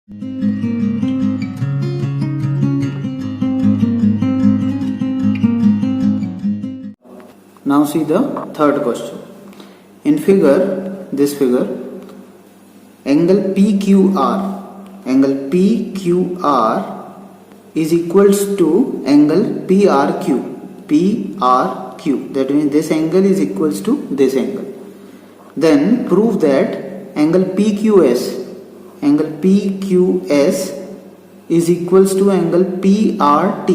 Now see the third question. In this figure, angle PQR is equals to angle PRQ. That means this angle is equals to this angle. Then prove that angle PQS is equals to angle PRT.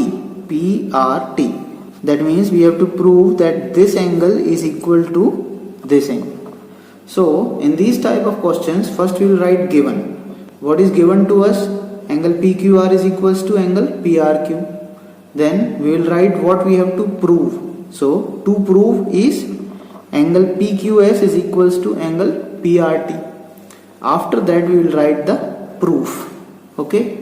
That means we have to prove that this angle is equal to this angle. So in these type of questions, first we will write given. What is given to us? Angle PQR is equals to angle PRQ. Then we will write what we have to prove. So to prove is angle PQS is equals to angle PRT. After that we will write the proof. Okay.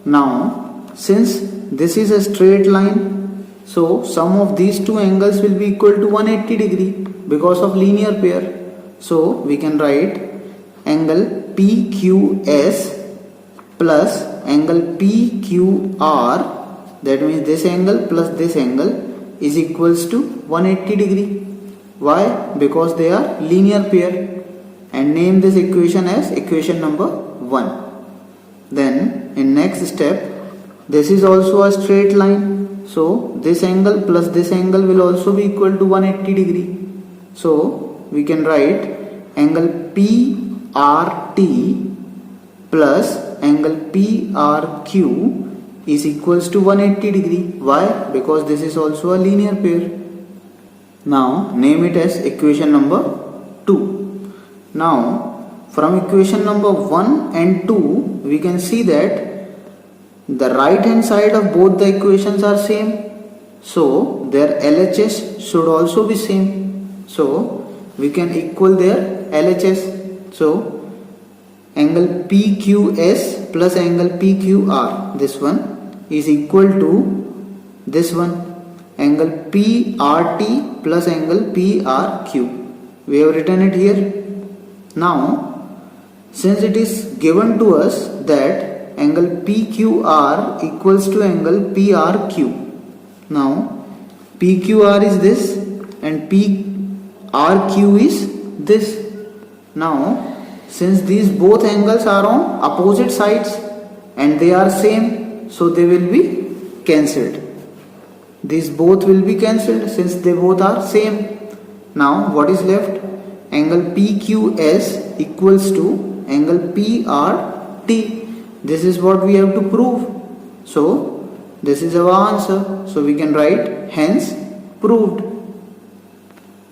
Now since this is a straight line, so sum of these two angles will be equal to 180 degree because of linear pair. So we can write angle PQS plus angle PQR, that means this angle plus this angle is equals to 180 degree. Why? Because they are linear pair, and name this equation as equation number 1. Then in next step, this is also a straight line, so this angle plus this angle will also be equal to 180 degree. So we can write angle PRT plus angle PRQ is equals to 180 degree. Why? Because this is also a linear pair. Now name it as equation number 2. Now from equation number 1 and 2 we can see that the right hand side of both the equations are same, so their LHS should also be same. So we can equal their LHS. So angle PQS plus angle PQR, this one, is equal to this one, angle PRT plus angle PRQ. We have written it here. Now since it is given to us that angle PQR equals to angle PRQ, now PQR is this and PRQ is this. Now since these both angles are on opposite sides and they are same, so they will be cancelled. These both will be cancelled since they both are same. Now what is left? Angle PQS equals to angle PRT. This is what we have to prove. So this is our answer. So we can write hence proved.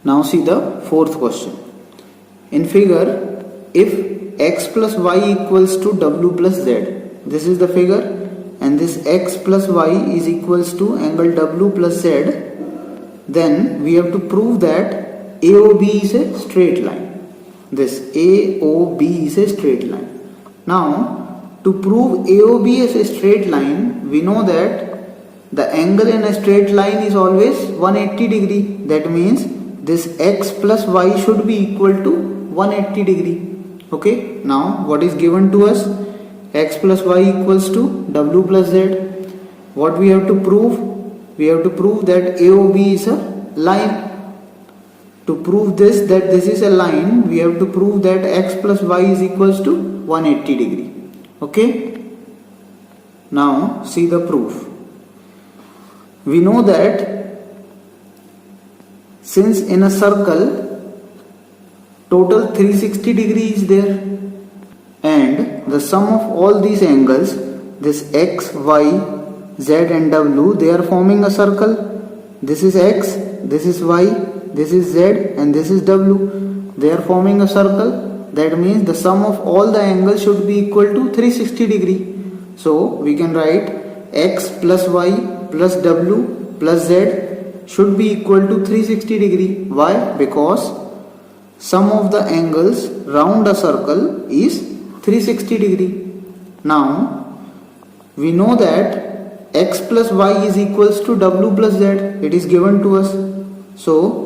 Now see the fourth question. In figure, if x plus y equals to w plus z, this is the figure, and this x plus y is equals to angle w plus z, then we have to prove that AOB is a straight line. This AOB is a straight line. Now to prove AOB as a straight line, we know that the angle in a straight line is always 180 degree. That means this x plus y should be equal to 180 degree. Okay, now what is given to us? X plus y equals to w plus z. What we have to prove? We have to prove that AOB is a line. To prove this, that this is a line, we have to prove that x plus y is equals to 180 degree. Okay. Now see the proof. We know that since in a circle total 360 degree is there, and the sum of all these angles, this x, y, z and w, they are forming a circle. This is x, this is y, this is z and this is w. They are forming a circle. That means the sum of all the angles should be equal to 360 degree. So we can write x plus y plus w plus z should be equal to 360 degree. Why? Because sum of the angles round a circle is 360 degree. Now we know that x plus y is equals to w plus z. It is given to us. So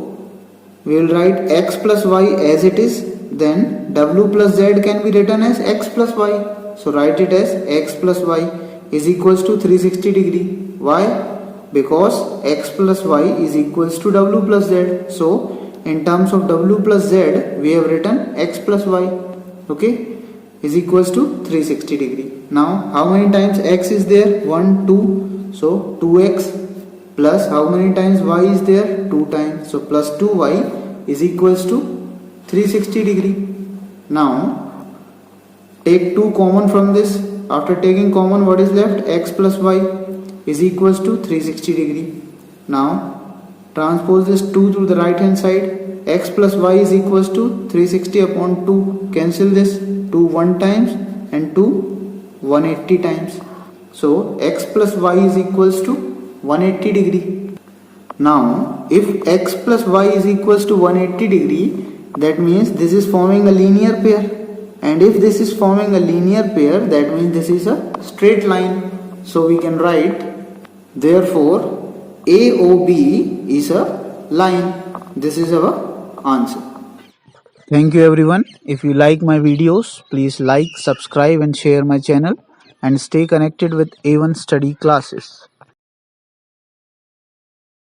we will write x plus y as it is. then w plus z can be written as x plus y. So write it as x plus y is equals to 360 degree. Why? Because x plus y is equals to w plus z. So in terms of w plus z we have written x plus y, okay, is equals to 360 degree. Now how many times x is there? 1, 2. So 2x plus how many times y is there? 2 times. So plus 2y is equals to 360 degree. Now take 2 common from this. After taking common, what is left? X plus y is equals to 360 degree. Now transpose this 2 to the right hand side. X plus y is equals to 360 upon 2. Cancel this. 2 1 times and 2 180 times. So x plus y is equals to 180 degree. Now if x plus y is equals to 180 degree, that means this is forming a linear pair, and if this is forming a linear pair, that means this is a straight line. So we can write, therefore AOB is a line. This is our answer. Thank you everyone. If you like my videos, please like, subscribe and share my channel, and stay connected with A1 study classes.